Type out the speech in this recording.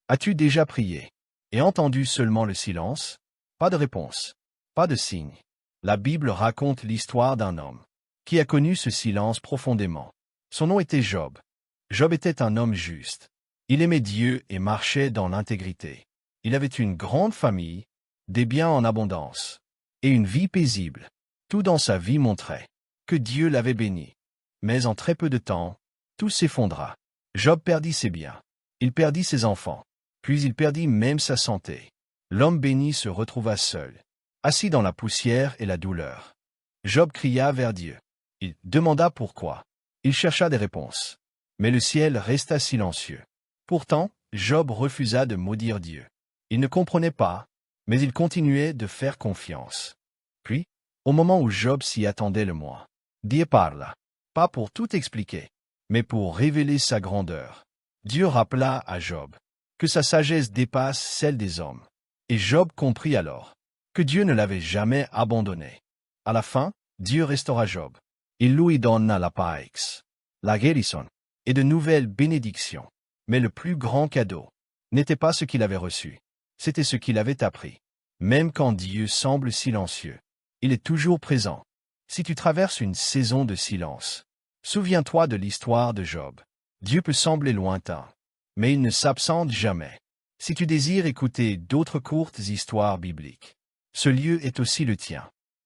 As-tu déjà prié et entendu seulement le silence? Pas de réponse, pas de signe. La Bible raconte l'histoire d'un homme qui a connu ce silence profondément. Son nom était Job. Job était un homme juste. Il aimait Dieu et marchait dans l'intégrité. Il avait une grande famille, des biens en abondance et une vie paisible. Tout dans sa vie montrait que Dieu l'avait béni. Mais en très peu de temps, tout s'effondra. Job perdit ses biens. Il perdit ses enfants. Puis il perdit même sa santé. L'homme béni se retrouva seul, assis dans la poussière et la douleur. Job cria vers Dieu. Il demanda pourquoi. Il chercha des réponses. Mais le ciel resta silencieux. Pourtant, Job refusa de maudire Dieu. Il ne comprenait pas, mais il continuait de faire confiance. Puis, au moment où Job s'y attendait le moins, Dieu parla. Pas pour tout expliquer, mais pour révéler sa grandeur. Dieu rappela à Job que sa sagesse dépasse celle des hommes. Et Job comprit alors que Dieu ne l'avait jamais abandonné. À la fin, Dieu restaura Job. Il lui donna la paix, la guérison et de nouvelles bénédictions. Mais le plus grand cadeau n'était pas ce qu'il avait reçu, c'était ce qu'il avait appris. Même quand Dieu semble silencieux, il est toujours présent. Si tu traverses une saison de silence, souviens-toi de l'histoire de Job. Dieu peut sembler lointain, mais il ne s'absente jamais. Si tu désires écouter d'autres courtes histoires bibliques, ce lieu est aussi le tien.